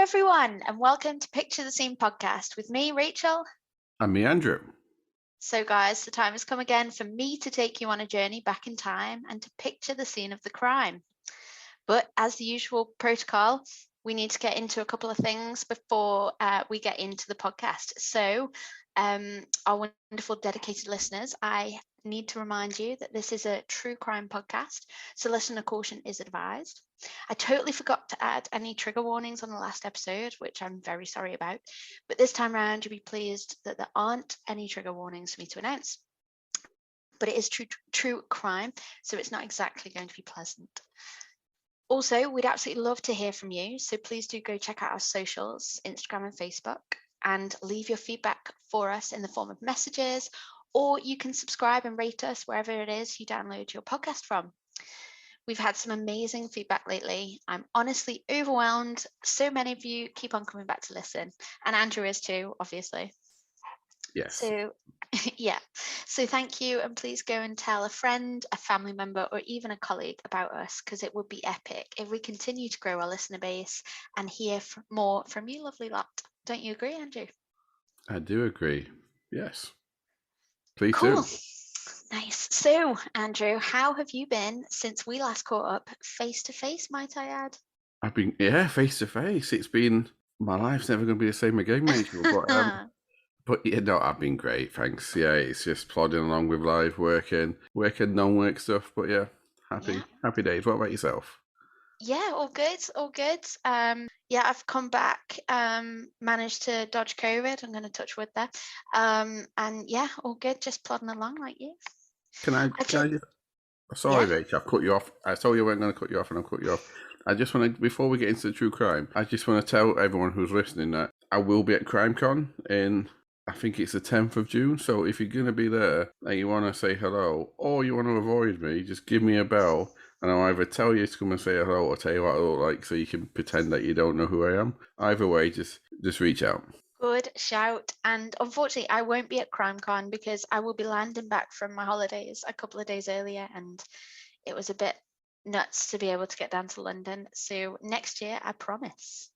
everyone, and welcome to Picture the Scene podcast with me, Rachel. And me, Andrew. So, guys, the time has come again for me to take you on a journey back in time and to picture the scene of the crime. But as the usual protocol, we need to get into a couple of things before we get into the podcast. So, our wonderful dedicated listeners, I need to remind you that this is a true crime podcast, so listener caution is advised. I totally forgot to add any trigger warnings on the last episode, which I'm very sorry about, but this time around you'll be pleased that there aren't any trigger warnings for me to announce. But it is true crime, so it's not exactly going to be pleasant. Also, we'd absolutely love to hear from you, so please do go check out our socials, Instagram and Facebook, and leave your feedback for us in the form of messages, or you can subscribe and rate us wherever it is you download your podcast from. We've had some amazing feedback lately. I'm honestly overwhelmed. So many of you keep on coming back to listen, and Andrew is too, obviously. Yes. So, yeah. So thank you, and please go and tell a friend, a family member, or even a colleague about us, because it would be epic if we continue to grow our listener base and hear more from you lovely lot. Don't you agree, Andrew? I do agree. Yes. Please Cool. do. Nice. So, Andrew, how have you been since we last caught up face to face, might I add? I've been, face to face. It's been, my life's never going to be the same again, Rachel. But yeah, no, I've been great, thanks. Yeah, it's just plodding along with life, working, non-work stuff. But yeah, happy days. What about yourself? Yeah, all good, all good. Yeah, I've come back, managed to dodge COVID. I'm going to touch wood there. And yeah, all good, just plodding along like you. Can I just, sorry, Rachel, I've cut you off. I told you I wasn't going to cut you off and I've cut you off. I just want to, before we get into the true crime, I just want to tell everyone who's listening that I will be at CrimeCon in, I think it's the 10th of June. So if you're going to be there and you want to say hello or you want to avoid me, just give me a bell and I'll either tell you to come and say hello or tell you what I look like so you can pretend that you don't know who I am. Either way, just reach out. Good shout. And unfortunately, I won't be at CrimeCon because I will be landing back from my holidays a couple of days earlier, and it was a bit nuts to be able to get down to London. So next year, I promise.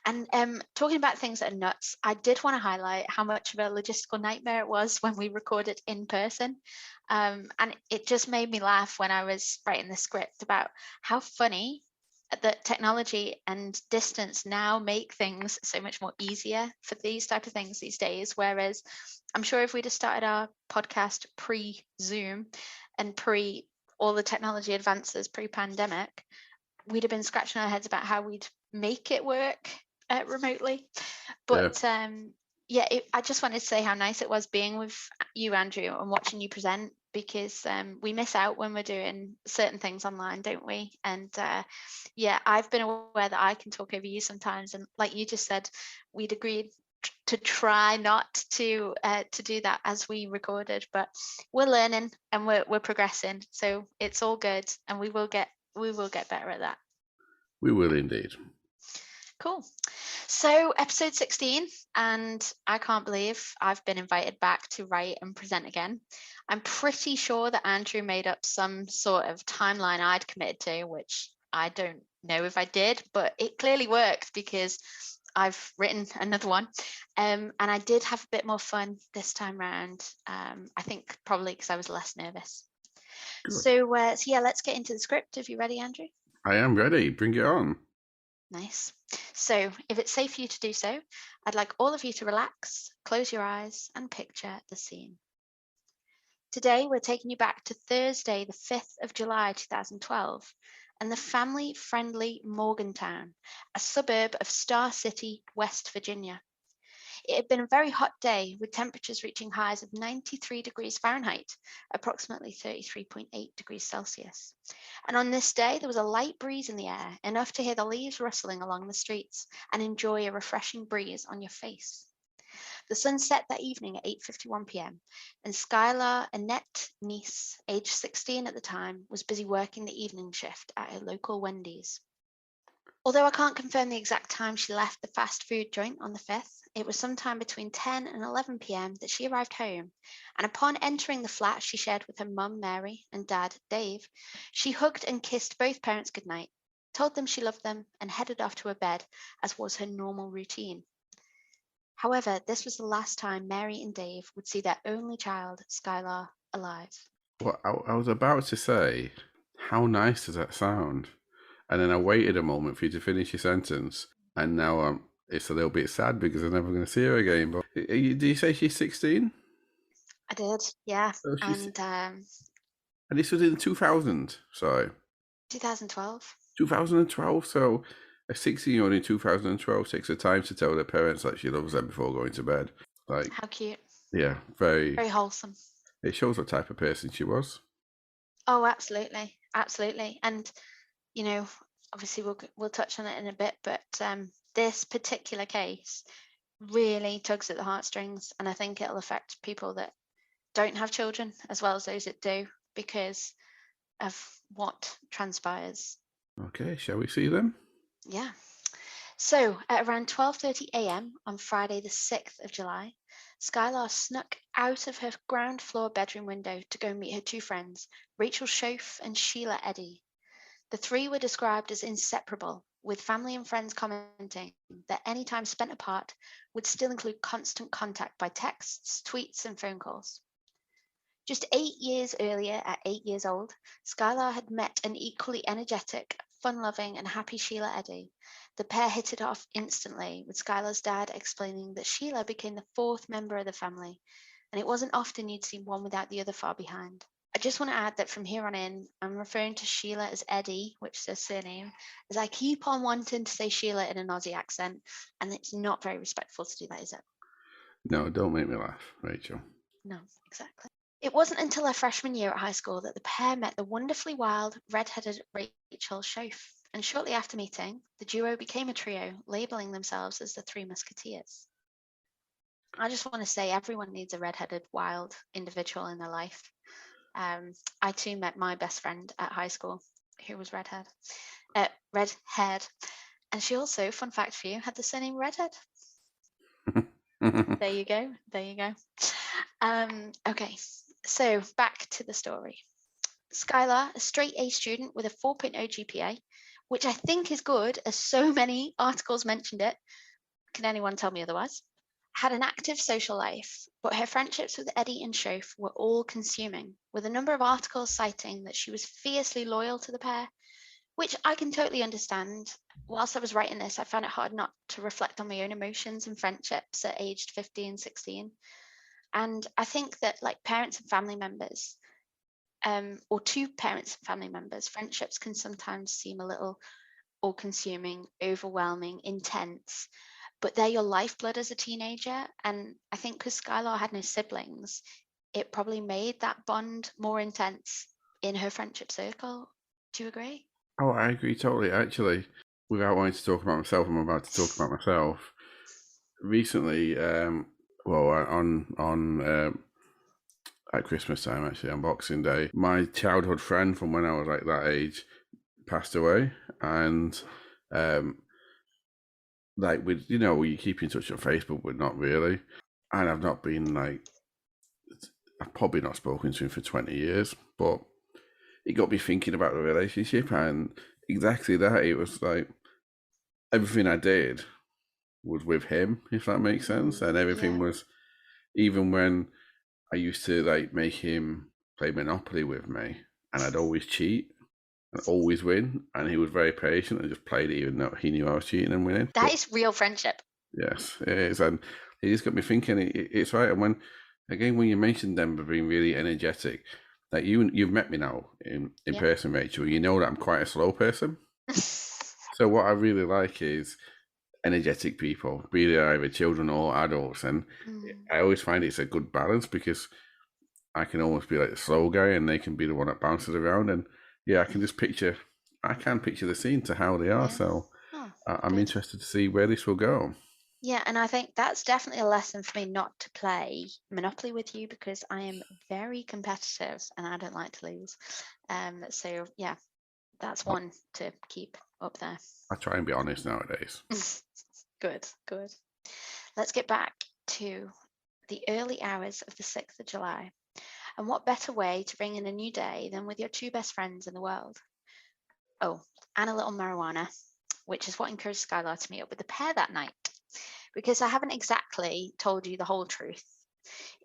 And talking about things that are nuts, I did want to highlight how much of a logistical nightmare it was when we recorded in person. And it just made me laugh when I was writing the script about how funny that technology and distance now make things so much more easier for these type of things these days. Whereas I'm sure if we'd have started our podcast pre-Zoom and pre all the technology advances pre-pandemic, we'd have been scratching our heads about how we'd make it work remotely. But I just wanted to say how nice it was being with you, Andrew, and watching you present, because we miss out when we're doing certain things online, don't we? And I've been aware that I can talk over you sometimes, and like you just said, we'd agreed to try not to do that as we recorded, but we're learning and we're progressing, so it's all good, and we will get better at that. We will indeed. Cool. So episode 16, and I can't believe I've been invited back to write and present again. I'm pretty sure that Andrew made up some sort of timeline I'd committed to, which I don't know if I did, but it clearly worked because I've written another one. And I did have a bit more fun this time round. I think probably because I was less nervous. So yeah, let's get into the script. If you're ready, Andrew? I am ready. Bring it on. Nice. So if it's safe for you to do so, I'd like all of you to relax, close your eyes, and picture the scene. Today, we're taking you back to Thursday, the 5th of July, 2012, and the family-friendly Morgantown, a suburb of Star City, West Virginia. It had been a very hot day, with temperatures reaching highs of 93 degrees Fahrenheit, approximately 33.8 degrees Celsius. And on this day, there was a light breeze in the air, enough to hear the leaves rustling along the streets and enjoy a refreshing breeze on your face. The sun set that evening at 8:51 p.m., and Skylar Annette Neese, age 16 at the time, was busy working the evening shift at a local Wendy's. Although I can't confirm the exact time she left the fast food joint on the 5th, it was sometime between 10 and 11 p.m. that she arrived home, and upon entering the flat she shared with her mum, Mary, and dad, Dave, she hugged and kissed both parents goodnight, told them she loved them, and headed off to her bed, as was her normal routine. However, this was the last time Mary and Dave would see their only child, Skylar, alive. Well, I was about to say, how nice does that sound? And then I waited a moment for you to finish your sentence, and now it's a little bit sad because I'm never going to see her again. But did you say she's 16? I did, yeah. Oh, And and this was in 2000. Sorry, 2012. 2012. So a 16-year-old in 2012 takes the time to tell their parents that she loves them before going to bed. Like, How cute. yeah, very wholesome. It shows what type of person she was. Oh, absolutely, absolutely. And obviously we'll touch on it in a bit, but this particular case really tugs at the heartstrings, and I think it'll affect people that don't have children as well as those that do, because of what transpires. Okay, shall we see them? Yeah. So at around 12:30 a.m. on Friday, the 6th of July, Skylar snuck out of her ground floor bedroom window to go meet her two friends, Rachel Schoaf and Sheila Eddy. The three were described as inseparable, with family and friends commenting that any time spent apart would still include constant contact by texts, tweets, and phone calls. Just 8 years earlier, at 8 years old, Skylar had met an equally energetic, fun-loving, and happy Sheila Eddy. The pair hit it off instantly, with Skylar's dad explaining that Sheila became the fourth member of the family, and it wasn't often you'd see one without the other far behind. I just want to add that from here on in, I'm referring to Sheila as Eddy, which is her surname, as I keep on wanting to say Sheila in an Aussie accent, and it's not very respectful to do that, is it? No, don't make me laugh, Rachel. No, exactly. It wasn't until her freshman year at high school that the pair met the wonderfully wild, red-headed Rachel Schoaf, and shortly after meeting, the duo became a trio, labeling themselves as the Three Musketeers. I just want to say everyone needs a red-headed, wild individual in their life. I too met my best friend at high school, who was red-haired, and she also, fun fact for you, had the surname Redhead. There you go. There you go. Okay, so back to the story. Skylar, a straight A student with a 4.0 GPA, which I think is good, as so many articles mentioned it. Can anyone tell me otherwise? Had an active social life, but her friendships with Eddy and Schoaf were all consuming, with a number of articles citing that she was fiercely loyal to the pair, which I can totally understand. Whilst I was writing this, I found it hard not to reflect on my own emotions and friendships at aged 15 and 16. And I think that, like parents and family members, or two parents and family members, friendships can sometimes seem a little all-consuming, overwhelming, intense, but they're your lifeblood as a teenager. And I think because Skylar had no siblings, it probably made that bond more intense in her friendship circle. Do you agree? Oh, I agree totally. Actually, without wanting to talk about myself, I'm about to talk about myself. Recently, at Christmas time, actually, on Boxing Day, my childhood friend from when I was like that age passed away, and like we keep in touch on Facebook, but not really. And I've probably not spoken to him for 20 years, but it got me thinking about the relationship, and exactly that. It was like everything I did was with him, if that makes sense, and everything was, even when I used to like make him play Monopoly with me, and I'd always cheat and always win, and he was very patient and just played it even though he knew I was cheating and winning. That is real friendship. Yes, it is, and it just got me thinking. It's right, and when you mentioned them being really energetic, like you've met me now in person, Rachel. You know that I'm quite a slow person. So what I really like is energetic people, be they either children or adults, and I always find it's a good balance because I can almost be like the slow guy and they can be the one that bounces around, and I can picture the scene to how they are. So I'm interested to see where this will go. Yeah, and I think that's definitely a lesson for me not to play Monopoly with you, because I am very competitive and I don't like to lose. So yeah, that's one to keep up there. I try and be honest nowadays. Good. Let's get back to the early hours of the 6th of July. And what better way to bring in a new day than with your two best friends in the world? Oh, and a little marijuana, which is what encouraged Skylar to meet up with the pair that night. Because I haven't exactly told you the whole truth.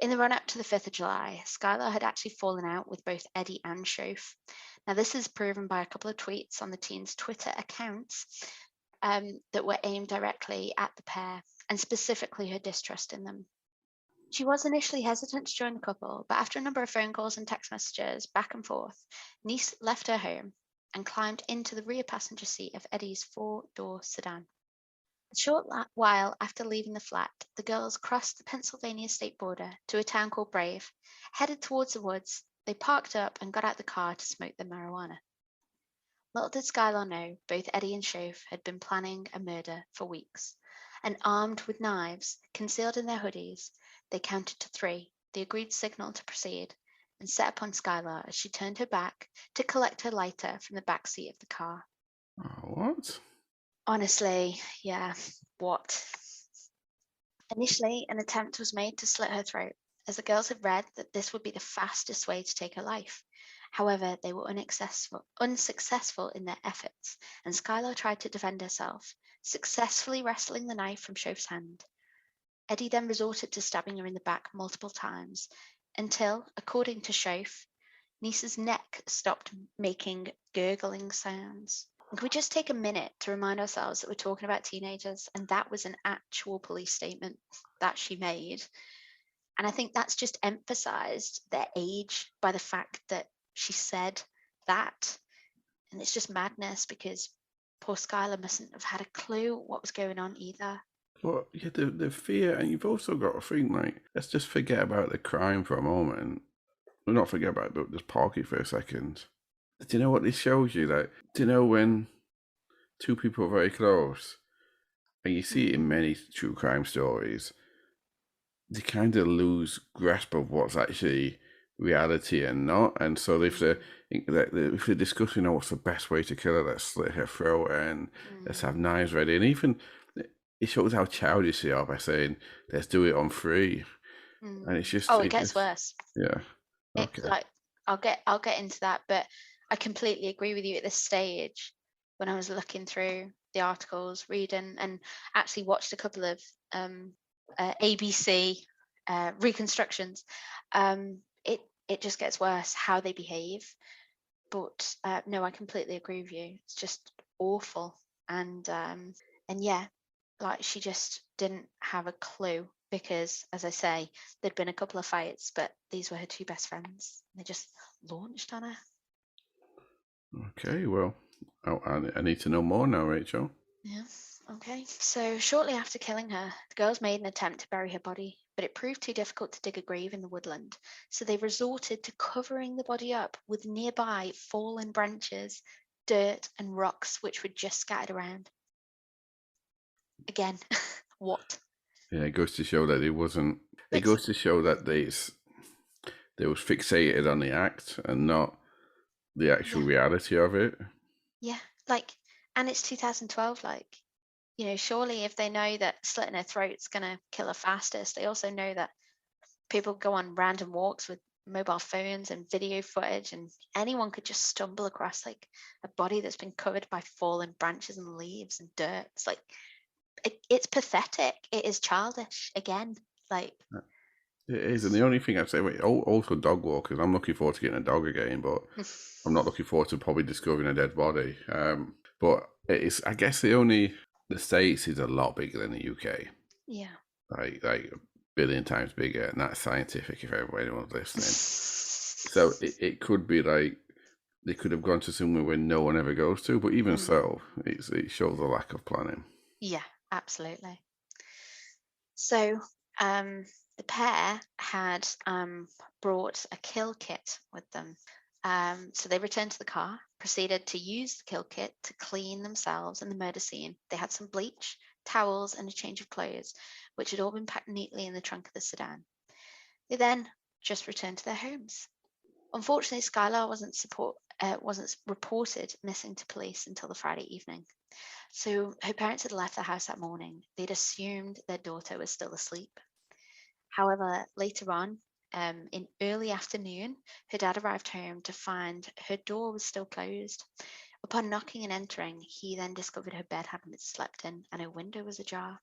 In the run up to the 5th of July, Skylar had actually fallen out with both Eddie and Shoaf. Now, this is proven by a couple of tweets on the teens' Twitter accounts that were aimed directly at the pair, and specifically her distrust in them. She was initially hesitant to join the couple, but after a number of phone calls and text messages back and forth, Niece left her home and climbed into the rear passenger seat of Eddie's 4-door sedan. A short while after leaving the flat, the girls crossed the Pennsylvania state border to a town called Brave. Headed towards the woods, they parked up and got out the car to smoke their marijuana. Little did Skylar know, both Eddie and Shoaf had been planning a murder for weeks. And armed with knives, concealed in their hoodies, they counted to 3, the agreed signal to proceed, and set upon Skylar as she turned her back to collect her lighter from the back seat of the car. Oh, what? Honestly, yeah, what? Initially, an attempt was made to slit her throat, as the girls had read that this would be the fastest way to take her life. However, they were unsuccessful in their efforts, and Skylar tried to defend herself, successfully wresting the knife from Shoaf's hand. Eddie then resorted to stabbing her in the back multiple times, until, according to Shoaf, Niece's neck stopped making gurgling sounds. And can we just take a minute to remind ourselves that we're talking about teenagers, and that was an actual police statement that she made. And I think that's just emphasized their age by the fact that she said that. And it's just madness because poor Skylar mustn't have had a clue what was going on either. But yeah, the fear, and you've also got to think, like, let's just forget about the crime for a moment. Well, not forget about it, but just park it for a second. Do you know what this shows you? Like, do you know when two people are very close, and you see it in many true crime stories, they kind of lose grasp of what's actually reality and not. And so if they're discussing, oh, what's the best way to kill her, let's slit her throat and let's have knives ready. And even it shows how childish they are by saying, let's do it on 3. And it's just, it gets worse. Yeah. Okay. I'll get into that, but I completely agree with you at this stage. When I was looking through the articles, reading, and actually watched a couple of ABC reconstructions, it just gets worse how they behave. But no, I completely agree with you. It's just awful, and yeah, like she just didn't have a clue because, as I say, there'd been a couple of fights, but these were her 2 best friends. They just launched on her. Okay, well, I need to know more now, Rachel. Yeah. Okay. So shortly after killing her, the girls made an attempt to bury her body, but it proved too difficult to dig a grave in the woodland. So they resorted to covering the body up with nearby fallen branches, dirt, and rocks which were just scattered around. Again, what? Yeah, it goes to show that it wasn't. It goes to show that they was fixated on the act and not the actual reality of it. Yeah, and it's 2012. Surely if they know that slitting her throat's gonna kill her fastest, they also know that people go on random walks with mobile phones and video footage, and anyone could just stumble across a body that's been covered by fallen branches and leaves and dirt. It's it's pathetic. It is childish again. It is, and the only thing I'd say, also dog walkers. I'm looking forward to getting a dog again, but I'm not looking forward to probably discovering a dead body. But it's, I guess, the States is a lot bigger than the UK. Yeah. Like a billion times bigger, and that's scientific if anyone's listening. So it could be like they could have gone to somewhere where no one ever goes to, but even so, it shows a lack of planning. Yeah, absolutely. So the pair had brought a kill kit with them. So they returned to the car, proceeded to use the kill kit to clean themselves and the murder scene. They had some bleach, towels, and a change of clothes, which had all been packed neatly in the trunk of the sedan. They then just returned to their homes. Unfortunately, Skylar wasn't reported missing to police until the Friday evening. So her parents had left the house that morning. They'd assumed their daughter was still asleep. However, later on, in early afternoon, her dad arrived home to find her door was still closed. Upon knocking and entering, he then discovered her bed hadn't been slept in and her window was ajar.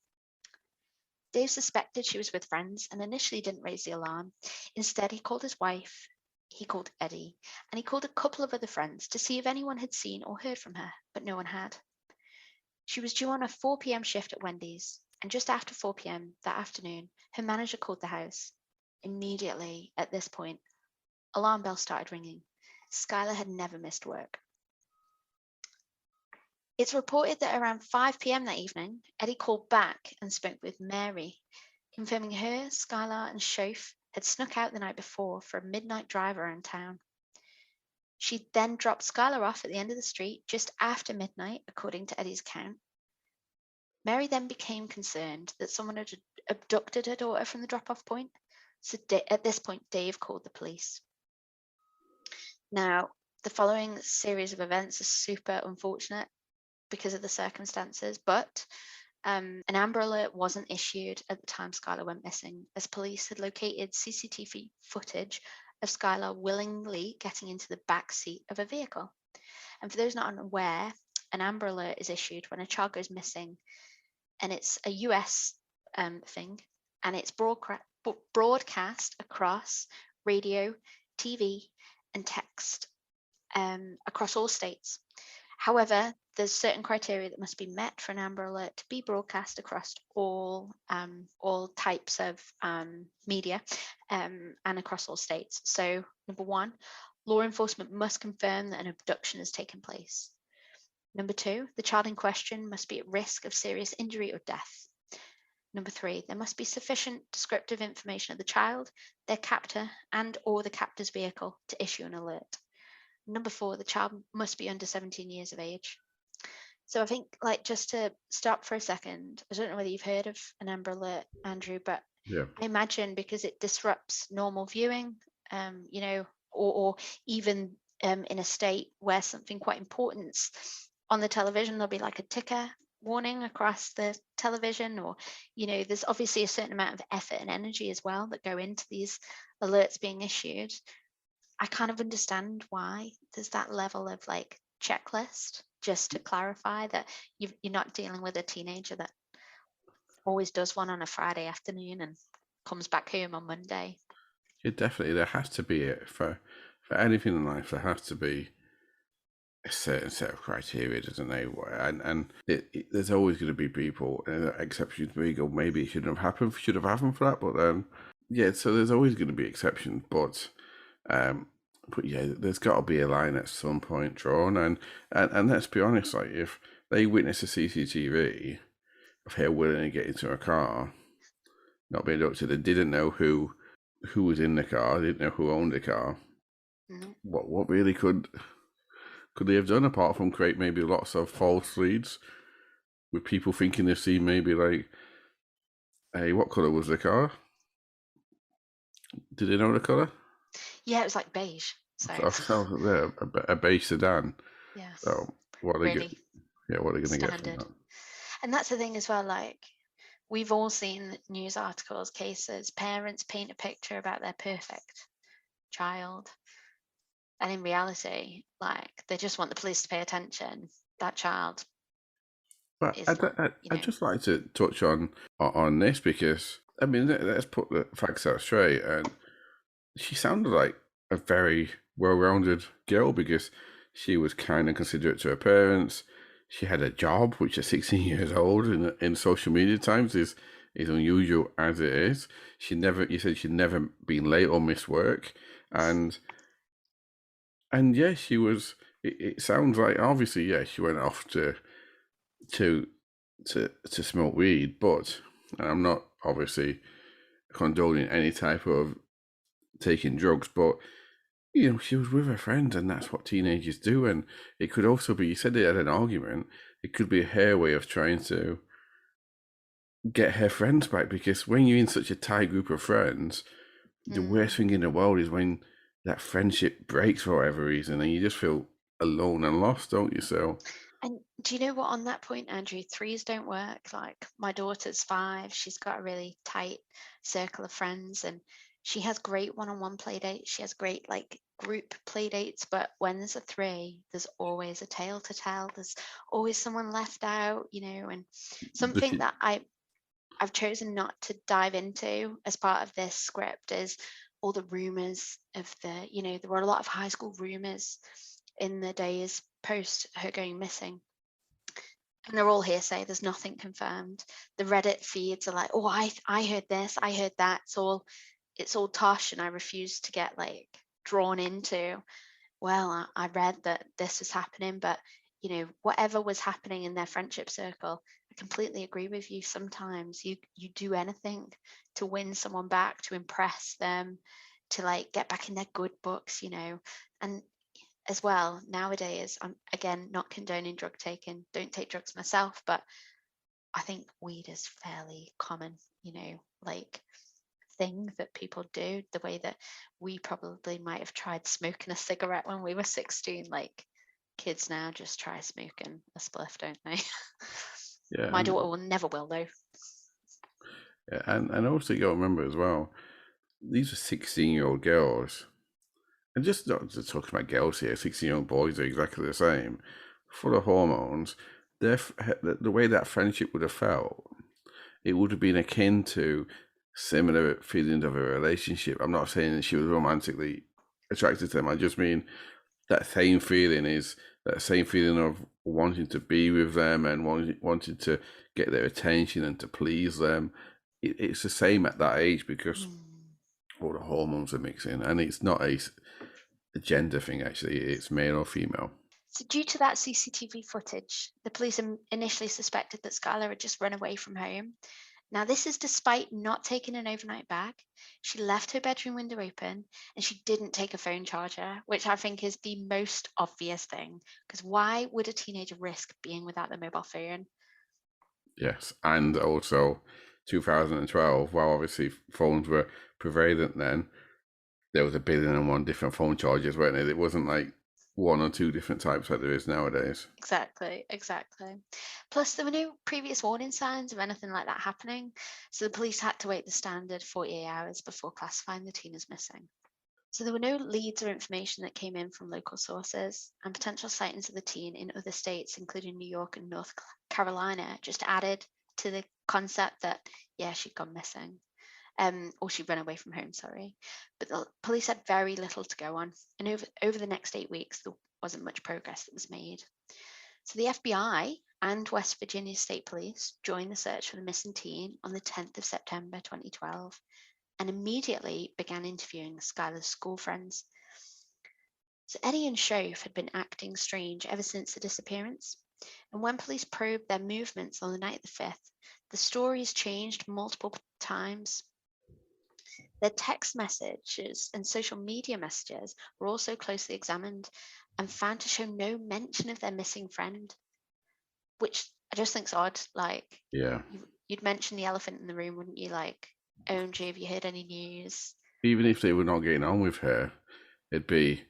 Dave suspected she was with friends and initially didn't raise the alarm. Instead, he called his wife, he called Eddie, and he called a couple of other friends to see if anyone had seen or heard from her, but no one had. She was due on a 4 p.m. shift at Wendy's, and just after 4 p.m. that afternoon, her manager called the house. Immediately at this point, alarm bells started ringing. Skylar had never missed work. It's reported that around 5 p.m. that evening, Eddie called back and spoke with Mary, confirming her, Skylar, and Shof had snuck out the night before for a midnight drive around town. She then dropped Skylar off at the end of the street just after midnight, according to Eddie's account. Mary then became concerned that someone had abducted her daughter from the drop-off point. So at this point, Dave called the police. Now, the following series of events are super unfortunate because of the circumstances, but an Amber Alert wasn't issued at the time Skylar went missing, as police had located CCTV footage of Skylar willingly getting into the back seat of a vehicle. And for those not unaware, an Amber Alert is issued when a child goes missing, and it's a US thing, and it's broadcast across radio, TV, and text across all states. However, there's certain criteria that must be met for an Amber Alert to be broadcast across all types of media and across all states. So, number one, law enforcement must confirm that an abduction has taken place. Number two, the child in question must be at risk of serious injury or death. Number three, there must be sufficient descriptive information of the child, their captor, and or the captor's vehicle to issue an alert. Number four, the child must be under 17 years of age. So I think, like, just to stop for a second, I don't know whether you've heard of an Amber Alert, Andrew, but Yeah. I imagine because it disrupts normal viewing, or even in a state where something quite important's on the television, there'll be like a ticker warning across the television, or there's obviously a certain amount of effort and energy as well that go into these alerts being issued. I kind of understand why there's that level of like checklist, just to clarify that you're not dealing with a teenager that always does one on a Friday afternoon and comes back home on Monday. Yeah, definitely. There has to be it for anything in life. There has to be a certain set of criteria, doesn't there? And there's always going to be people, exceptions where you go, maybe it shouldn't have happened. Should have happened for that, but yeah. So there's always going to be exceptions, but yeah, there's got to be a line at some point drawn, and let's be honest, like if they witness a CCTV of her willing to get into a car, not being abducted, and didn't know who was in the car, didn't know who owned the car, what really could they have done apart from create maybe lots of false leads with people thinking they've seen maybe like, hey, what colour was the car? Did they know the colour? Yeah, it was like beige. So a beige sedan. Yeah. So what are they really what are they going to get from standard. that? And that's the thing as well, like we've all seen news articles, cases, parents paint a picture about their perfect child. And in reality, like they just want the police to pay attention. That child But is not, I'd just like to touch on this because, I mean, let's put the facts out straight. And she sounded like a very well-rounded girl because she was kind and considerate to her parents. She had a job, which at 16 years old in social media times is unusual as it is. You said she'd never been late or missed work. And yeah, she was, it sounds like, obviously, yeah, she went off to smoke weed, but I'm not obviously condoning any type of taking drugs, but she was with her friends, and that's what teenagers do. And it could also be, you said they had an argument, it could be her way of trying to get her friends back, because when you're in such a tight group of friends, the worst thing in the world is when that friendship breaks for whatever reason and you just feel alone and lost, don't you? So, and do you know what, on that point, Andrew, threes don't work. Like my daughter's 5, she's got a really tight circle of friends, and She has great one-on-one play dates. She has great like group play dates, but when there's a three, there's always a tale to tell. There's always someone left out, and But something that I've chosen not to dive into as part of this script is all the rumors of there were a lot of high school rumors in the days post her going missing. And they're all hearsay. There's nothing confirmed. The Reddit feeds are like, oh, I heard this, I heard that. It's all tosh, and I refuse to get like drawn into. Well, I read that this was happening, but whatever was happening in their friendship circle, I completely agree with you. Sometimes you do anything to win someone back, to impress them, to like get back in their good books, and as well nowadays, I'm again not condoning drug taking, don't take drugs myself, but I think weed is fairly common, like thing that people do, the way that we probably might have tried smoking a cigarette when we were 16. Like kids now just try smoking a spliff, don't they? yeah, My daughter will never will though. yeah, and also you got to remember as well, these are 16-year-old girls. And just not just talking about girls here, 16-year-old boys are exactly the same. Full of hormones. The way that friendship would have felt, it would have been akin to similar feelings of a relationship. I'm not saying that she was romantically attracted to them. I just mean that same feeling is that same feeling of wanting to be with them and wanting to get their attention and to please them. It's the same at that age because all the hormones are mixing, and it's not a gender thing. Actually, it's male or female. So due to that CCTV footage, the police initially suspected that Skylar had just run away from home. Now, this is despite not taking an overnight bag. She left her bedroom window open and she didn't take a phone charger, which I think is the most obvious thing. Because why would a teenager risk being without their mobile phone? Yes, and also 2012, while obviously phones were prevalent then, there was 1,000,000,001 different phone chargers, weren't it? It wasn't like one or two different types like there is nowadays. Exactly. Plus, there were no previous warning signs of anything like that happening, so the police had to wait the standard 48 hours before classifying the teen as missing. So there were no leads or information that came in from local sources, and potential sightings of the teen in other states, including New York and North Carolina, just added to the concept that, yeah, she'd gone missing. Or she'd run away from home, sorry. But the police had very little to go on, and over the next 8 weeks, there wasn't much progress that was made. So the FBI and West Virginia State Police joined the search for the missing teen on the 10th of September 2012 and immediately began interviewing Skylar's school friends. So Eddie and Shoaf had been acting strange ever since the disappearance, and when police probed their movements on the night of the 5th, the stories changed multiple times. Their text messages and social media messages were also closely examined and found to show no mention of their missing friend, which I just think's odd. Like, Yeah. you'd mention the elephant in the room, wouldn't you? Like, OMG, have you heard any news? Even if they were not getting on with her, it'd be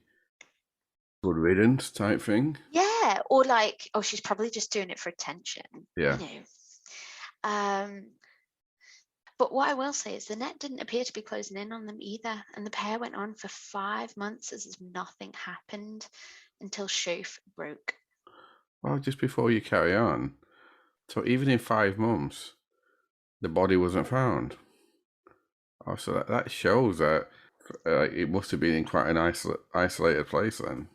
good riddance type thing. Yeah, or like, oh, she's probably just doing it for attention. Yeah. But what I will say is the net didn't appear to be closing in on them either, and the pair went on for 5 months as if nothing happened until Shoaf broke. Well, just before you carry on, so even in 5 months, the body wasn't found. Oh, so that shows that it must have been in quite an isolated place then.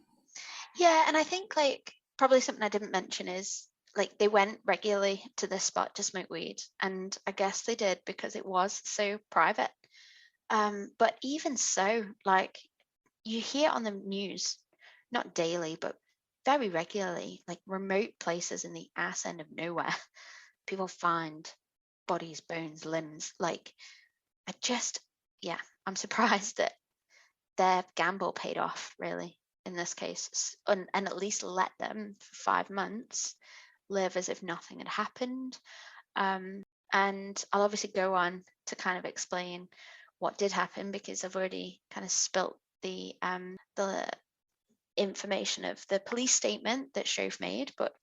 Yeah, and I think like probably something I didn't mention is like they went regularly to this spot to smoke weed, and I guess they did because it was so private. But even so, like you hear on the news, not daily, but very regularly, like remote places in the ass end of nowhere, people find bodies, bones, limbs. Like yeah, I'm surprised that their gamble paid off really in this case, and at least let them for 5 months live as if nothing had happened. And I'll obviously go on to kind of explain what did happen because I've already kind of spilt the information of the police statement that Shoaf made. But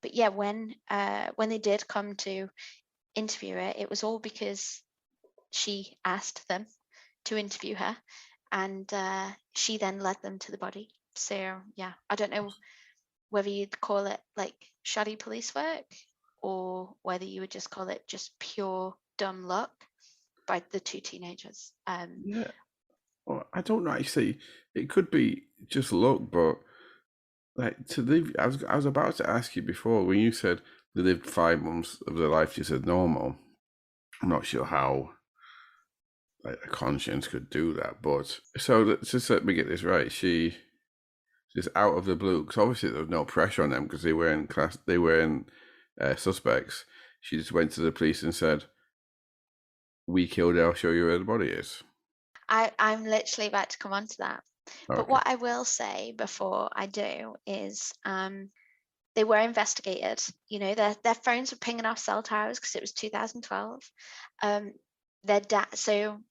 yeah, when they did come to interview her, it was all because she asked them to interview her, and she then led them to the body. So yeah, I don't know whether you'd call it like shoddy police work or whether you would just call it just pure dumb luck by the two teenagers. Yeah. Well, I don't know. Actually, it could be just luck, but like to live. I was about to ask you before when you said they lived 5 months of their life just as normal. I'm not sure how like a conscience could do that, but so just let me get this right. She just out of the blue, because obviously there was no pressure on them because they weren't suspects. She just went to the police and said, "We killed her. I'll show you where the body is." I'm literally about to come on to that. But Okay. what I will say before I do is they were investigated. You know, their phones were pinging off cell towers because it was 2012. Their dad, so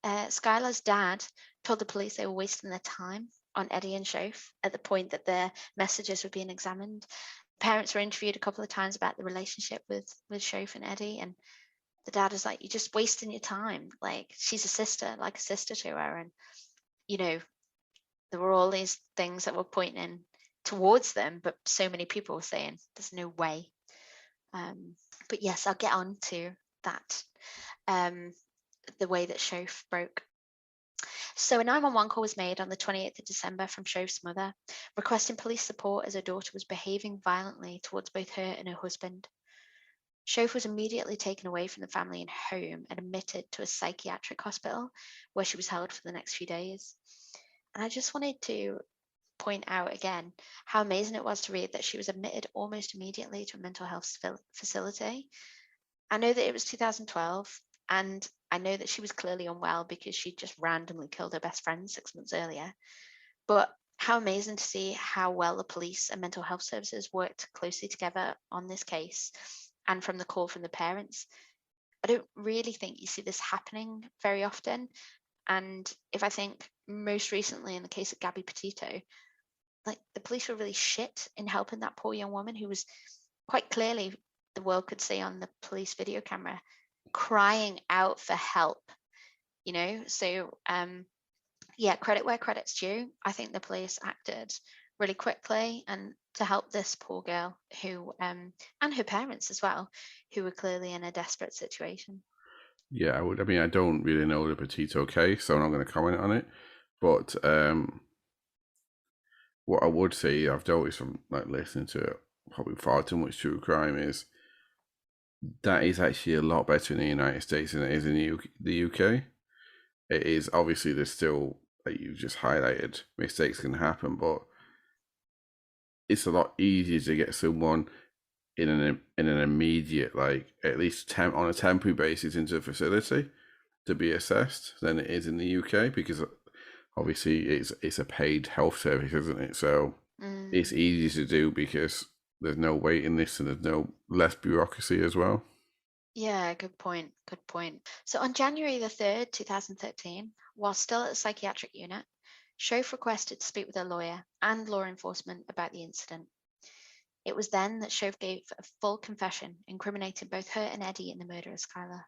Skylar's dad told the police they were wasting their time on Eddie and Shoaf at the point that their messages were being examined. Parents were interviewed a couple of times about the relationship with Shoaf and Eddie, and the dad was like, "You're just wasting your time. Like, she's a sister, like a sister to her." And you know, there were all these things that were pointing towards them, but so many people were saying there's no way. But yes, I'll get on to that. The way that Shoaf broke. So a 911 call was made on the 28th of December from Shoaf's mother, requesting police support as her daughter was behaving violently towards both her and her husband. Shoaf was immediately taken away from the family and home and admitted to a psychiatric hospital where she was held for the next few days. And I just wanted to point out again how amazing it was to read that she was admitted almost immediately to a mental health facility. I know that it was 2012, and I know that she was clearly unwell because she just randomly killed her best friend 6 months earlier. But how amazing to see how well the police and mental health services worked closely together on this case, and from the call from the parents. I don't really think you see this happening very often. And if I think most recently in the case of Gabby Petito, like the police were really shit in helping that poor young woman who was quite clearly, the world could see on the police video camera, crying out for help, you know? So, yeah, credit where credit's due. I think the police acted really quickly and to help this poor girl who, and her parents as well, who were clearly in a desperate situation. Yeah, I would. I mean, I don't really know the Petito case, so I'm not going to comment on it. But what I would say, I've noticed from like listening to probably far too much true crime, is that is actually a lot better in the United States than it is in the UK. It is obviously there's still, like you just highlighted, mistakes can happen, but it's a lot easier to get someone in an immediate, like at least on a temporary basis into a facility to be assessed than it is in the UK, because obviously it's a paid health service, isn't it? So it's easy to do because there's no waiting list and there's no less bureaucracy as well. Yeah, good point. Good point. So on January the 3rd, 2013, while still at the psychiatric unit, Shoaf requested to speak with a lawyer and law enforcement about the incident. It was then that Shoaf gave a full confession, incriminating both her and Eddie in the murder of Skylar.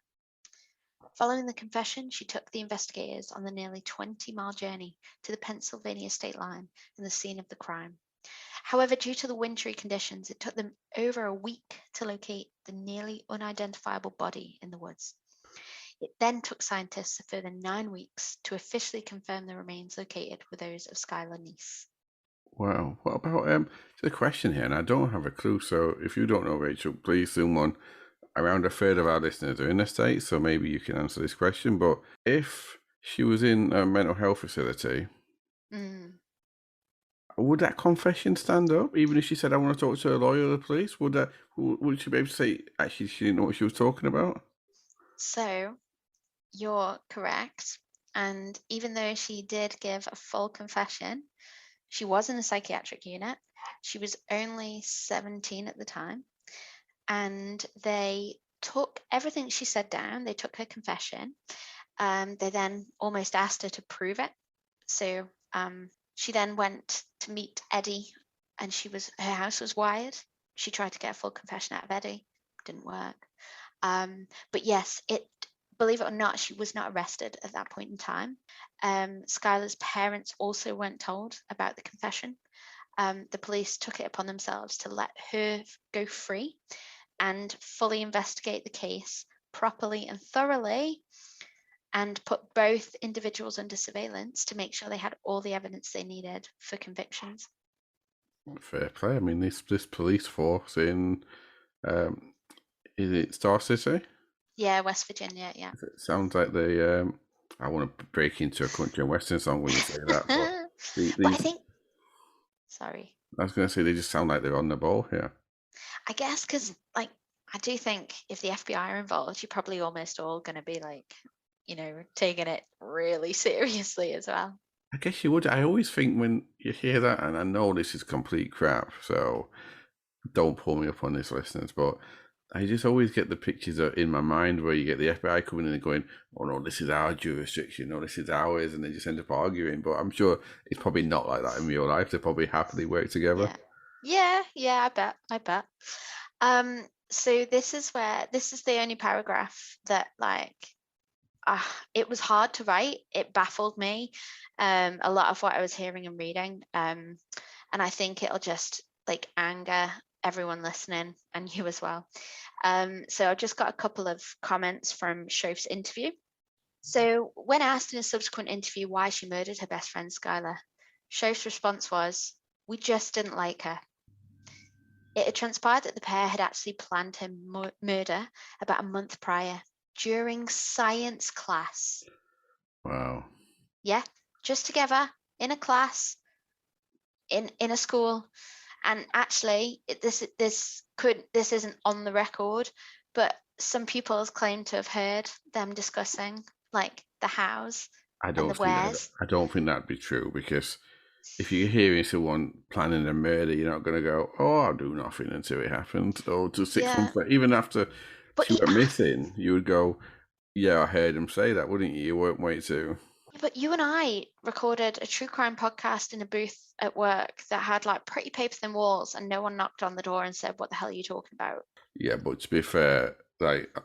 Following the confession, she took the investigators on the nearly 20-mile journey to the Pennsylvania state line and the scene of the crime. However, due to the wintry conditions, it took them over a week to locate the nearly unidentifiable body in the woods. It then took scientists a further 9 weeks to officially confirm the remains located were those of Skylar Neese. Wow. What about the question here, and I don't have a clue. So if you don't know, Rachel, please someone. Around a third of our listeners are in the States, so maybe you can answer this question. But if she was in a mental health facility, would that confession stand up? Even if she said, "I want to talk to a lawyer or the police," would she be able to say actually she didn't know what she was talking about? So, you're correct. And even though she did give a full confession, she was in a psychiatric unit. She was only 17 at the time. And they took everything she said down. They took her confession. They then almost asked her to prove it. So she then went to meet Eddie, and her house was wired. She tried to get a full confession out of Eddie, didn't work. But yes, it believe it or not, she was not arrested at that point in time. Skylar's parents also weren't told about the confession. The police took it upon themselves to let her go free and fully investigate the case properly and thoroughly, and put both individuals under surveillance to make sure they had all the evidence they needed for convictions. Fair play. I mean, this police force in is it Star City? Yeah, West Virginia, yeah. It sounds like they. I want to break into a country and western song when you say that, but But I these. think, sorry, I was going to say they just sound like they're on the ball here. I guess because, like, I do think if the FBI are involved, you're probably almost all going to be like, taking it really seriously as well. I guess you would. I always think when you hear that, and I know this is complete crap, so don't pull me up on this, listeners, but I just always get the pictures in my mind where you get the FBI coming in and going, oh no, this is our jurisdiction, no, this is ours, and they just end up arguing. But I'm sure it's probably not like that in real life. They probably happily work together. Yeah, I bet. So this is the only paragraph that, like, it was hard to write. It baffled me, a lot of what I was hearing and reading. And I think it'll just, like, anger everyone listening and you as well. So I've just got a couple of comments from Shof's interview. So when asked in a subsequent interview why she murdered her best friend Skylar, Shof's response was, "We just didn't like her." It had transpired that the pair had actually planned her murder about a month prior during science class. Wow. Yeah, just together in a class in a school. And actually, this isn't on the record, but some people have claimed to have heard them discussing, like, the hows I and the don't think that. wheres. I don't think that'd be true, because if you're hearing someone planning a murder, you're not going to go, "Oh, I'll do nothing until it happens." Or to 6 months later, even after But she went missing, you would go, "Yeah, I heard him say that," wouldn't you? You won't wait to. But you and I recorded a true crime podcast in a booth at work that had, like, pretty paper thin walls, and no one knocked on the door and said, "What the hell are you talking about?" Yeah, but to be fair, like,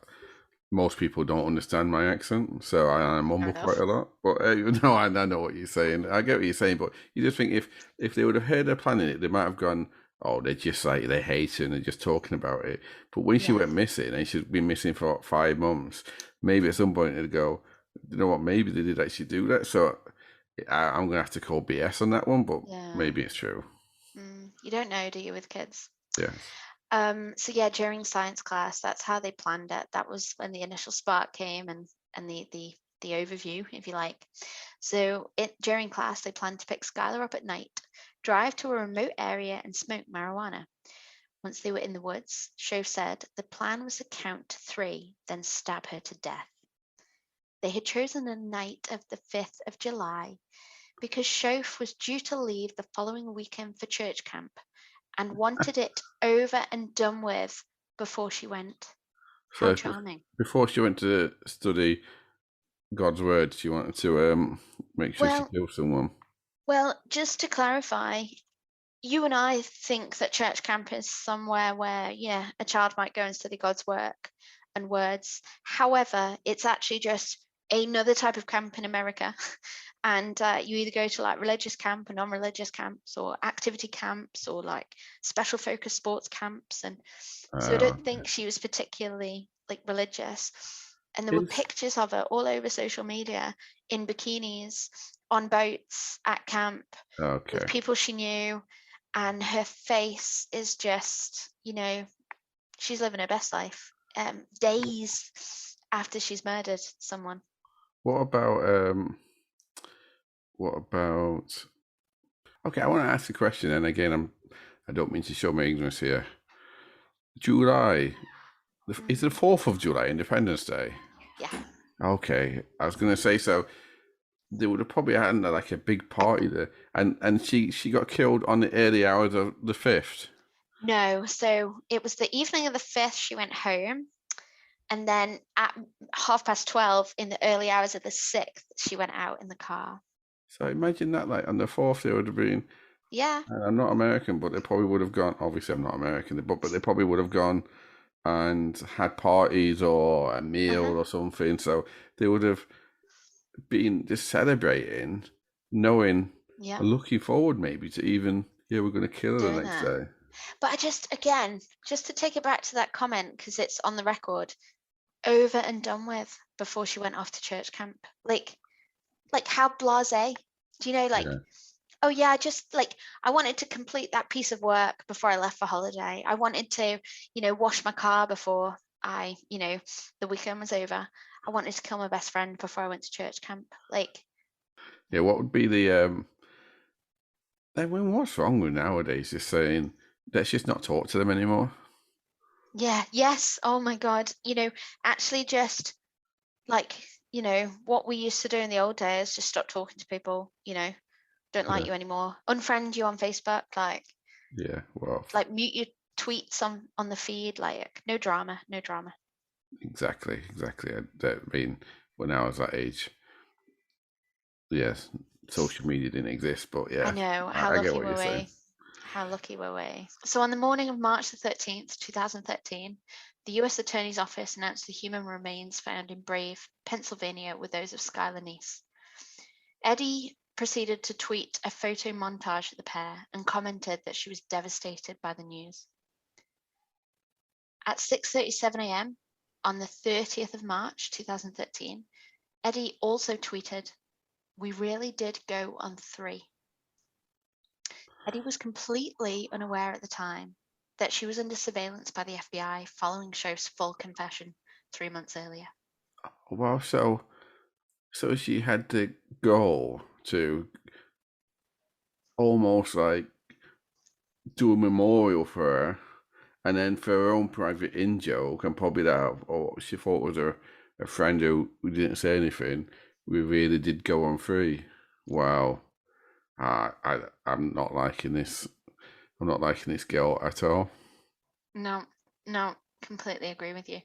most people don't understand my accent, so I mumble quite a lot. But no, I know what you're saying. I get what you're saying, but you just think if they would have heard her planning it, they might have gone, "Oh, they're just like, they hate her and they're just talking about it." But when she went missing, and she's been missing for 5 months, maybe at some point they'd go, "You know what? Maybe they did actually do that." So I'm gonna have to call BS on that one, but maybe it's true. You don't know, do you, with kids? Yes. So yeah, during science class, that's how they planned it. That was when the initial spark came, and the overview, if you like. So during class, they planned to pick Skylar up at night, drive to a remote area, and smoke marijuana. Once they were in the woods, Shove said the plan was to count to 3, then stab her to death. They had chosen the night of the 5th of July because Shove was due to leave the following weekend for church camp and wanted it over and done with before she went. How charming. Before she went to study God's word, she wanted to make sure she killed someone. Well, just to clarify, you and I think that church camp is somewhere where, a child might go and study God's work and words. However, it's actually just another type of camp in America. And you either go to, like, religious camp or non-religious camps, or activity camps, or, like, special focus sports camps. And so I don't think she was particularly, like, religious. And there were pictures of her all over social media in bikinis on boats at camp with people she knew. And her face is just, she's living her best life. Days after she's murdered someone. What about? Okay, I want to ask a question, and again, I don't mean to show my ignorance here. July, is the 4th of July Independence Day? Yeah. Okay, I was going to say, so they would have probably had, like, a big party there, and she got killed on the early hours of the 5th. No, so it was the evening of the 5th she went home, and then at 12:30 in the early hours of the 6th she went out in the car. So imagine that, like, on the 4th, they would have been. Yeah. I'm not American, but they probably would have gone. Obviously, I'm not American, but they probably would have gone and had parties or a meal Uh-huh. or something. So they would have been just celebrating, knowing Yeah, and looking forward maybe to even, yeah, we're going to kill her the doing next that. day. But I just, again, just to take it back to that comment, because it's on the record, over and done with before she went off to church camp. Like how blasé. Do you know, like, Yeah. oh yeah, I wanted to complete that piece of work before I left for holiday. I wanted to, wash my car before the weekend was over. I wanted to kill my best friend before I went to church camp. Like, Yeah, what would be the I mean, what's wrong with nowadays? Just saying, let's just not talk to them anymore. yeah, yes, oh my God. Actually just like, what we used to do in the old days, just stop talking to people, don't like Yeah, you anymore. Unfriend you on Facebook, yeah. Well, mute your tweets on the feed, like no drama, no drama. exactly. I mean, when I was that age, yes, social media didn't exist, but I yeah, know, how I get lucky what you're were saying. we? How lucky were we? So on the morning of March the 13th, 2013, the US Attorney's Office announced the human remains found in Brave, Pennsylvania were those of Skylar Neese. Eddie proceeded to tweet a photo montage of the pair and commented that she was devastated by the news. At 6:37 a.m. on the 30th of March 2013, Eddie also tweeted, "We really did go on 3." Eddie was completely unaware at the time that she was under surveillance by the FBI following Shoaf's full confession 3 months earlier. Well, so she had the goal to almost like do a memorial for her, and then for her own private in joke, and probably that, or she thought was a friend who didn't say anything. We really did go on 3. Wow. I'm not liking this. I'm not liking this girl at all. No, no, completely agree with you.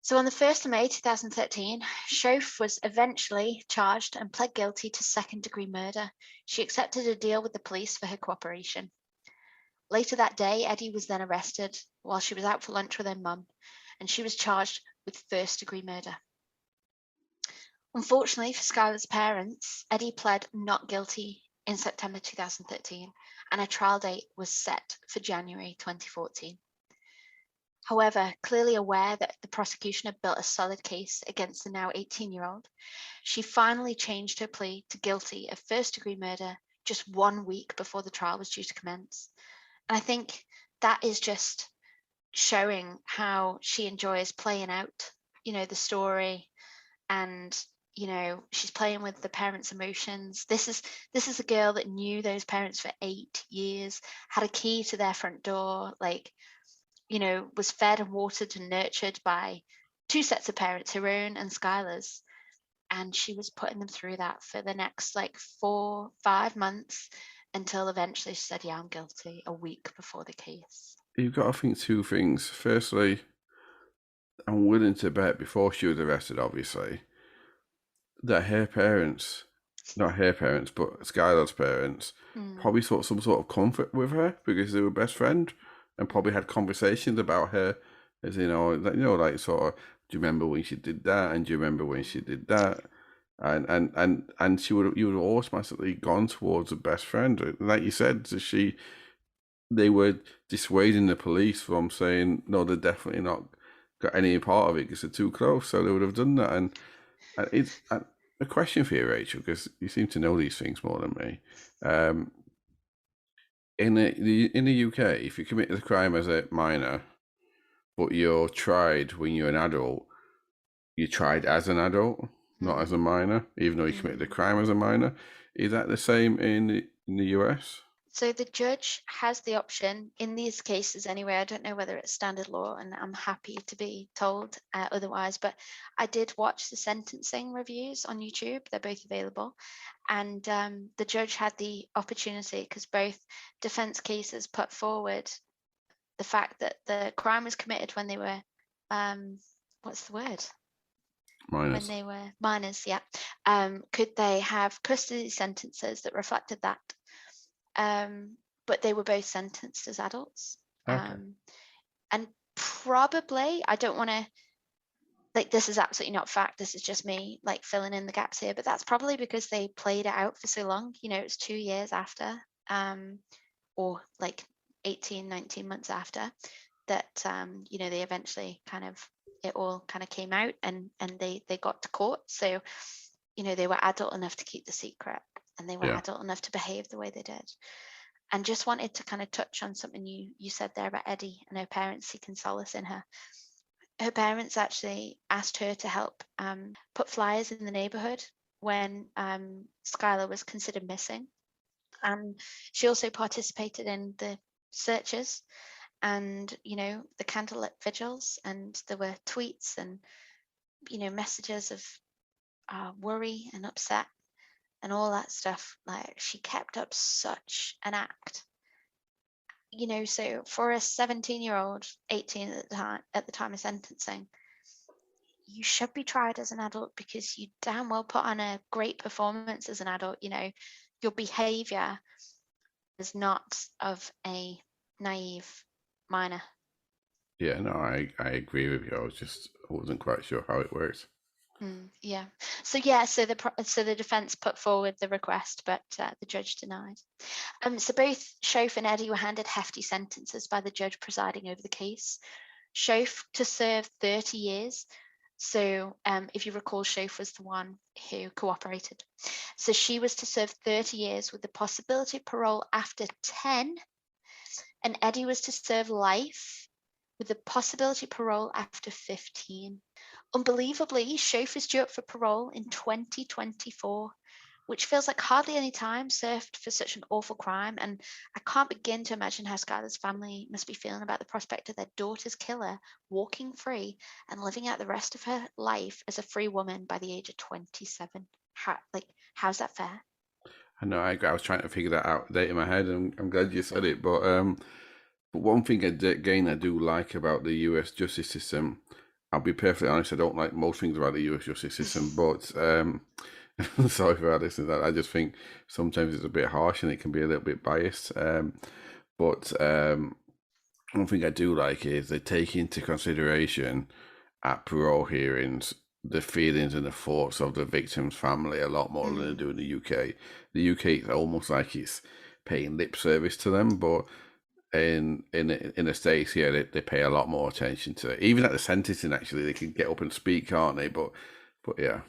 So on the 1st of May 2013, Shoaf was eventually charged and pled guilty to second-degree murder. She accepted a deal with the police for her cooperation. Later that day, Eddie was then arrested while she was out for lunch with her mum, and she was charged with first-degree murder. Unfortunately for Skylar's parents, Eddie pled not guilty in September 2013, and a trial date was set for January 2014. However, clearly aware that the prosecution had built a solid case against the now 18-year-old, she finally changed her plea to guilty of first-degree murder just 1 week before the trial was due to commence. And I think that is just showing how she enjoys playing out, the story, and she's playing with the parents' emotions. This is a girl that knew those parents for 8 years, had a key to their front door, was fed and watered and nurtured by 2 sets of parents, her own and Skylar's, and she was putting them through that for the next 4-5 months until eventually she said, "Yeah, I'm guilty," a week before the case. You've got to think 2 things. Firstly, I'm willing to bet before she was arrested, obviously, that her parents, not her parents, but Skylar's parents, Mm. probably sought some sort of comfort with her because they were best friend, and probably had conversations about her, as like sort of, do you remember when she did that, and do you remember when she did that, and you would have automatically gone towards a best friend, like you said. They were dissuading the police from saying no, they're definitely not got any part of it because they're too close, so they would have done that. And it's a question for you, Rachel, because you seem to know these things more than me. In the UK, if you commit the crime as a minor, but you're tried when you're an adult, you're tried as an adult, not as a minor, even though you committed the crime as a minor. Is that the same in the US? So the judge has the option in these cases anyway. I don't know whether it's standard law, and I'm happy to be told otherwise, but I did watch the sentencing reviews on YouTube. They're both available. And the judge had the opportunity, because both defense cases put forward the fact that the crime was committed when they were, what's the word? When Minors. they were minors, yeah. Could they have custody sentences that reflected that? But they were both sentenced as adults. Okay. And Probably. I don't want to, like, this is absolutely not fact. This is just me like filling in the gaps here, but that's probably because they played it out for so long. It was 2 years after, or like 18, 19 months after that, they eventually kind of, it all kind of came out, and they got to court. So, they were adult enough to keep the secret, and they were Yeah. adult enough to behave the way they did. And just wanted to kind of touch on something you said there about Eddie and her parents seeking solace in her. Her parents actually asked her to help put flyers in the neighborhood when Skylar was considered missing. She also participated in the searches and, the candlelit vigils, and there were tweets and, messages of worry and upset and all that stuff. Like, she kept up such an act. So for a 17-year-old, 18 at the time of sentencing, you should be tried as an adult because you damn well put on a great performance as an adult. Your behavior is not of a naive minor. Yeah, no, I agree with you. I wasn't quite sure how it works. Yeah. So the defense put forward the request, but the judge denied. So both Shoaf and Eddie were handed hefty sentences by the judge presiding over the case. Shoaf to serve 30 years. So if you recall, Shoaf was the one who cooperated. So she was to serve 30 years with the possibility of parole after 10, and Eddie was to serve life with the possibility of parole after 15. Unbelievably, Shoaf is due up for parole in 2024, which feels like hardly any time served for such an awful crime. And I can't begin to imagine how Skylar's family must be feeling about the prospect of their daughter's killer walking free and living out the rest of her life as a free woman by the age of 27. How's that fair? I know. I was trying to figure that out in my head, and I'm glad you said it. But one thing I do like about the U.S. justice system. I'll be perfectly honest. I don't like most things about the U.S. justice system, but sorry for listening to that. I just think sometimes it's a bit harsh and it can be a little bit biased. But one thing I do like is they take into consideration at parole hearings the feelings and the thoughts of the victim's family a lot more than they do in the UK. The UK is almost like it's paying lip service to them, but in the States here, they pay a lot more attention to it. Even at the sentencing, actually, they can get up and speak, can't they? But yeah.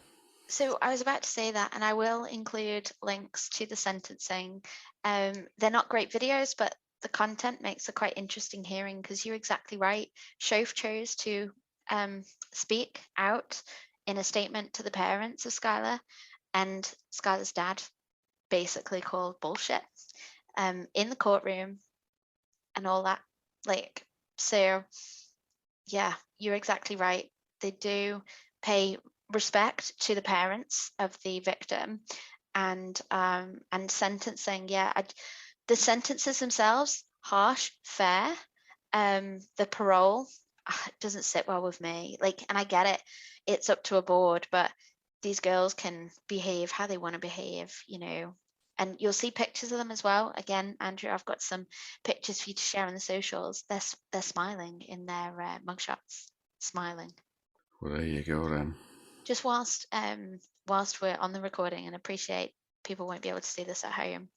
So I was about to say that, and I will include links to the sentencing. They're not great videos, but the content makes a quite interesting hearing, because you're exactly right. Shoaf chose to speak out in a statement to the parents of Skylar, and Skylar's dad basically called bullshit in the courtroom and all that. So yeah, you're exactly right. They do pay respect to the parents of the victim, and sentencing. Yeah, the sentences themselves harsh, fair. The parole doesn't sit well with me. And I get it. It's up to a board, but these girls can behave how they want to behave, and you'll see pictures of them as well. Again, Andrew, I've got some pictures for you to share on the socials. They're smiling in their mugshots, smiling. Well, there you go then. Just whilst we're on the recording, and appreciate people won't be able to see this at home,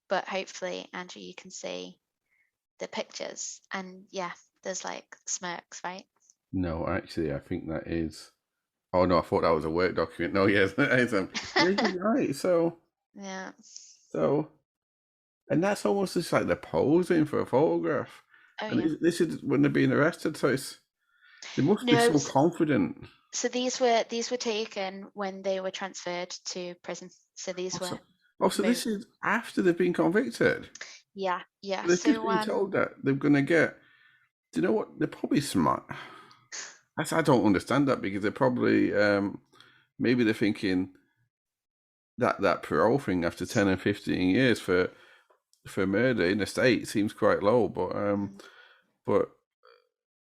but hopefully, Andrew, you can see the pictures, and yeah, there's smirks, right? No, actually, I think that is. Oh no, I thought that was a work document. No, yes, yeah, you're right. Yeah. And that's almost just like they're posing for a photograph. Oh And yeah. this is when they're being arrested, so they must be so confident. So these were taken when they were transferred to prison. So these were. So this is after they've been convicted. Yeah. They've just been told that they're going to get. Do you know what? They're probably smart. I don't understand that, because they're probably maybe they're thinking that parole thing after 10 and 15 years for murder in the state seems quite low, but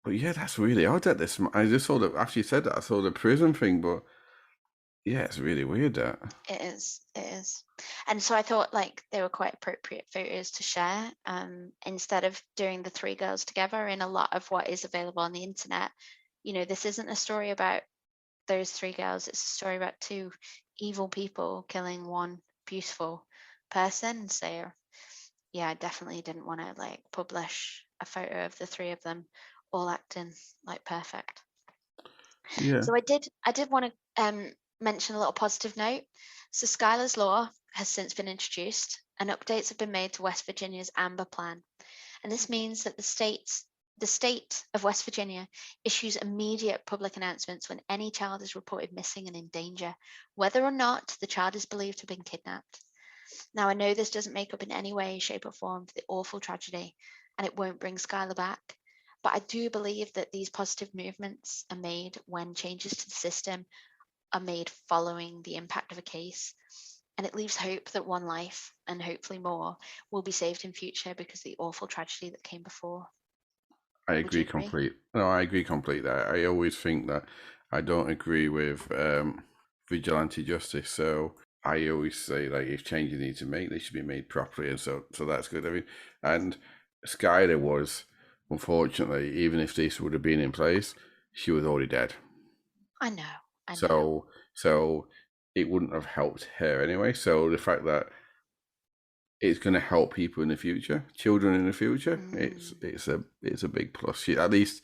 yeah, that's really odd that this. I just saw that after you said that, I saw the prison thing, but Yeah, it's really weird that. It is. And so I thought like they were quite appropriate photos to share. Instead of doing the three girls together in a lot of what is available on the internet. This isn't a story about those three girls, it's a story about two evil people killing one beautiful person. So yeah, I definitely didn't want to like publish a photo of the three of them all acting like perfect. Yeah. So I did want to mention a little positive note. So Skylar's Law has since been introduced, and updates have been made to West Virginia's Amber Plan. And this means that the state of West Virginia issues immediate public announcements when any child is reported missing and in danger, whether or not the child is believed to have been kidnapped. Now, I know this doesn't make up in any way, shape, or form for the awful tragedy, and it won't bring Skylar back. But I do believe that these positive movements are made when changes to the system are made following the impact of a case. And it leaves hope that one life, and hopefully more, will be saved in future because of the awful tragedy that came before. I Would you agree agree? complete. No, I agree completely. I always think that I don't agree with vigilante justice. So I always say like if changes need to make, they should be made properly, and so that's good. I mean, and Skyler was unfortunately, even if this would have been in place, she was already dead. I know. I know. So it wouldn't have helped her anyway. So the fact that it's going to help people in the future, children in the future. Mm. It's a big plus. At least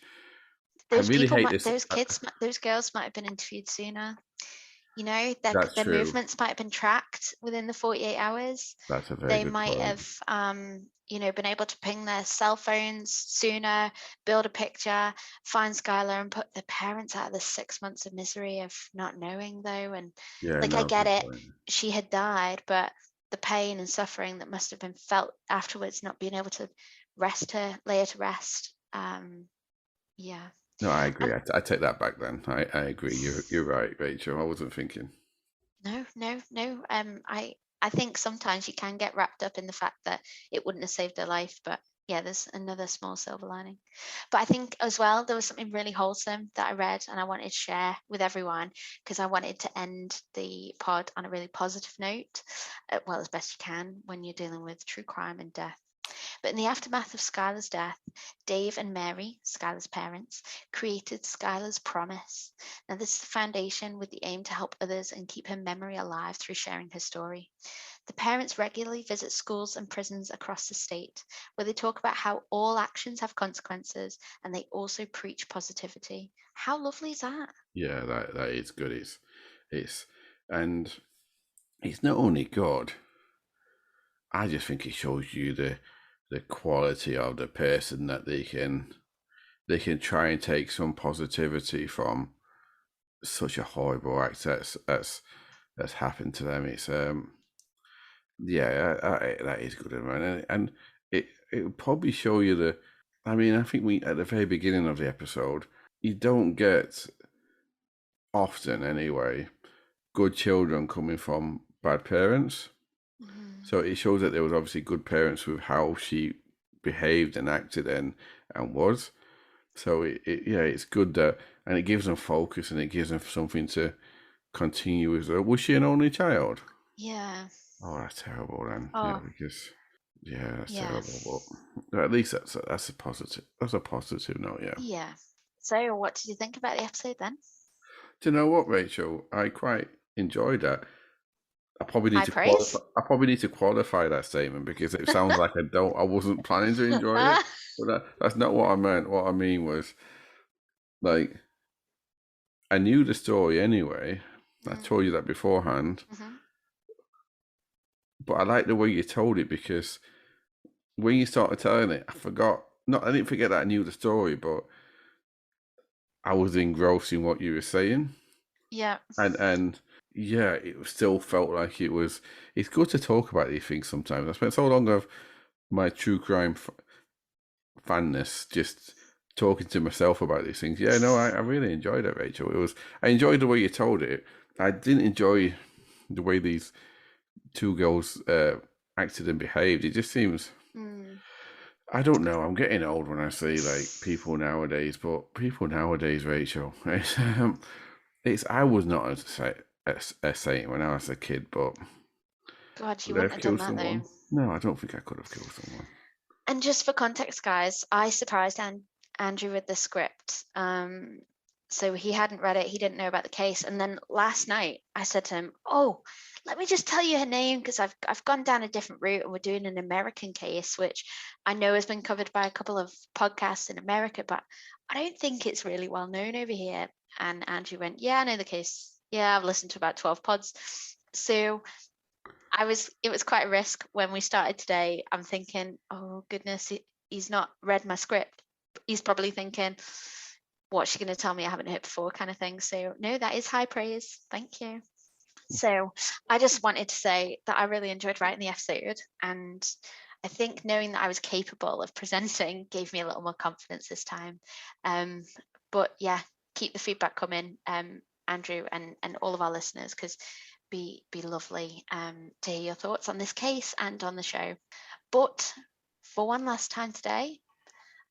I Those really people hate might, this. those girls might have been interviewed sooner. Their That's their true. movements might have been tracked within the 48 hours. That's a very They good might point. have, been able to ping their cell phones sooner, build a picture, find Skylar, and put the parents out of the 6 months of misery of not knowing, though. And Yeah, like, I no, get good it, point. she had died, but the pain and suffering that must have been felt afterwards, not being able to lay her to rest. Yeah. No, I agree. And I take that back. Then I agree. You're right, Rachel. I wasn't thinking. no, no, no. I think sometimes you can get wrapped up in the fact that it wouldn't have saved their life, but yeah, there's another small silver lining. But I think as well there was something really wholesome that I read and I wanted to share with everyone because I wanted to end the pod on a really positive note, well, as best you can when you're dealing with true crime and death. But in the aftermath of Skylar's death, Dave and Mary, Skylar's parents, created Skylar's Promise. Now, this is the foundation with the aim to help others and keep her memory alive through sharing her story. The parents regularly visit schools and prisons across the state, where they talk about how all actions have consequences and they also preach positivity. How lovely is that? Yeah, that is good. It's and it's not only good. I just think it shows you the quality of the person that they can try and take some positivity from such a horrible act that's happened to them. It's yeah, that is good, man, and it would probably show you the. I mean, I think we at the very beginning of the episode, you don't get often anyway good children coming from bad parents. Mhm. So it shows that there was obviously good parents with how she behaved and acted and was. So yeah, it's good that, and it gives them focus and it gives them something to continue with. Was she an only child? Yeah. Oh, that's terrible then. Yeah, Oh, because yeah, that's yeah. terrible. But at least that's a positive. That's a positive note. Yeah. Yeah. So, what did you think about the episode then? Do you know what, Rachel? I quite enjoyed that. I probably need High to qualify. praise? I probably need to qualify that statement because it sounds like I don't. I wasn't planning to enjoy it, but that's not what I meant. What I mean was like I knew the story anyway. I told you that beforehand, Mm-hmm. but I like the way you told it because when you started telling it, I forgot. Not, I didn't forget that I knew the story, but I was engrossed in what you were saying, Yeah. and yeah, it still felt like it was. It's good to talk about these things sometimes. I spent so long of my true crime fanness just talking to myself about these things. Yeah, no, I really enjoyed it, Rachel. It was. I enjoyed the way you told it. I didn't enjoy the way these two girls acted and behaved. It just seems. Mm. I don't know. I'm getting old when I say like people nowadays, but people nowadays, Rachel, it's I was not as say essay when I was a kid, but God, you would I wouldn't have have done killed that someone? though. No, I don't think I could have killed someone. And just for context, guys, I surprised Andrew with the script. So he hadn't read it, he didn't know about the case. And then last night I said to him, "Oh, let me just tell you her name, because I've gone down a different route and we're doing an American case, which I know has been covered by a couple of podcasts in America, but I don't think it's really well known over here." And Andrew went, "Yeah, I know the case. Yeah, I've listened to about 12 pods." So it was quite a risk when we started today. I'm thinking, oh goodness, he's not read my script. He's probably thinking, what's she going to tell me I haven't heard before, kind of thing. So no, that is high praise. Thank you. So I just wanted to say that I really enjoyed writing the episode, and I think knowing that I was capable of presenting gave me a little more confidence this time. But yeah, keep the feedback coming, Andrew, and all of our listeners, because be lovely to hear your thoughts on this case and on the show. But for one last time today,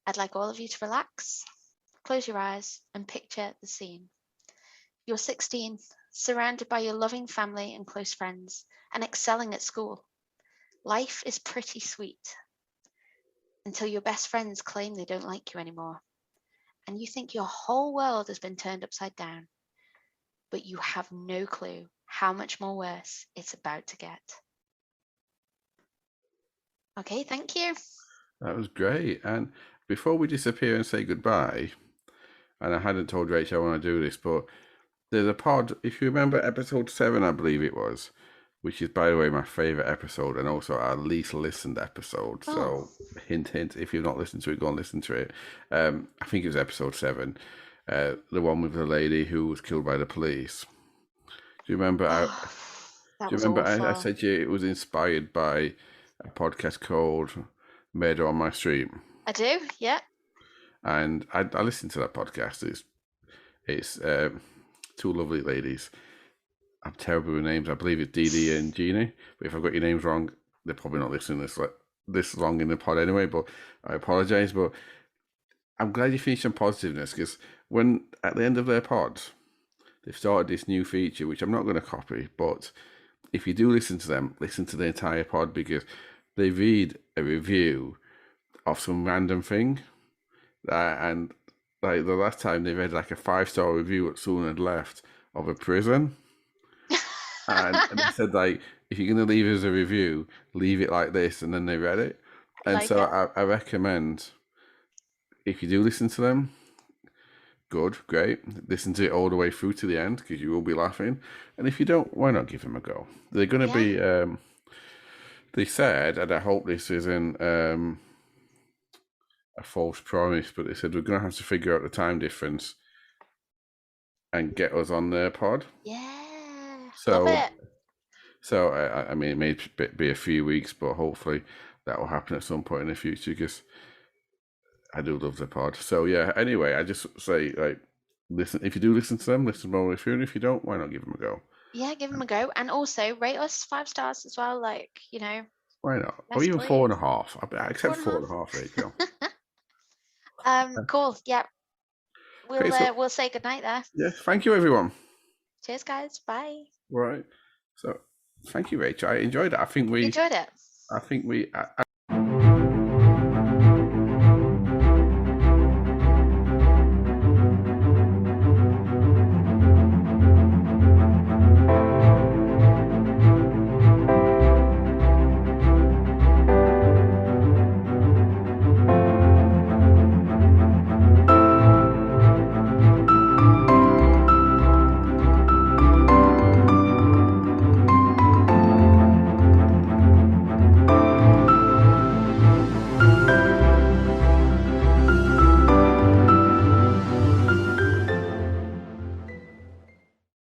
I'd like all of you to relax, close your eyes, and picture the scene. You're 16, surrounded by your loving family and close friends, and excelling at school. Life is pretty sweet until your best friends claim they don't like you anymore, and you think your whole world has been turned upside down, but you have no clue how much more worse it's about to get. Okay, thank you. That was great. And before we disappear and say goodbye, and I hadn't told Rachel I want to do this, but there's a pod, if you remember episode 7, I believe it was, which is, by the way, my favourite episode and also our least listened episode. So, hint, hint, if you've not listened to it, go and listen to it. I think it was episode 7, the one with the lady who was killed by the police. Do you remember? That was awful. I said to you it was inspired by a podcast called Murder on My Street? I do, yeah. And I listened to that podcast. It's two lovely ladies. I'm terrible with names. I believe it's Dee Dee and Jeannie. But if I've got your names wrong, they're probably not listening this long in the pod anyway. But I apologise. But I'm glad you finished on positiveness, because when at the end of their pod, they've started this new feature, which I'm not going to copy. But if you do listen to them, listen to the entire pod, because they read a review of some random thing. And like the last time they read like a 5-star review that someone had left of a prison. and they said, like, if you're going to leave us a review, leave it like this. And then they read it. And like so I recommend, if you do listen to them, good, great. Listen to it all the way through to the end, because you will be laughing. And if you don't, why not give them a go? They're going to be, they said, and I hope this isn't a false promise, but they said we're going to have to figure out the time difference and get us on their pod. Yeah, so, love it. So, I mean, it may be a few weeks, but hopefully that will happen at some point in the future, because I do love the pod. So, yeah, anyway, I just say, like, listen, if you do listen to them, listen more if you, and if you don't, why not give them a go? Yeah, give them a go. And also rate us 5 stars as well, like, you know. Why not? Or even 4.5. I accept 4.5, Rachel. Cool, yeah. We'll say goodnight there. Yes, thank you, everyone. Cheers, guys. Bye. Right. So, thank you, Rachel. I enjoyed it. I think we enjoyed it. I think we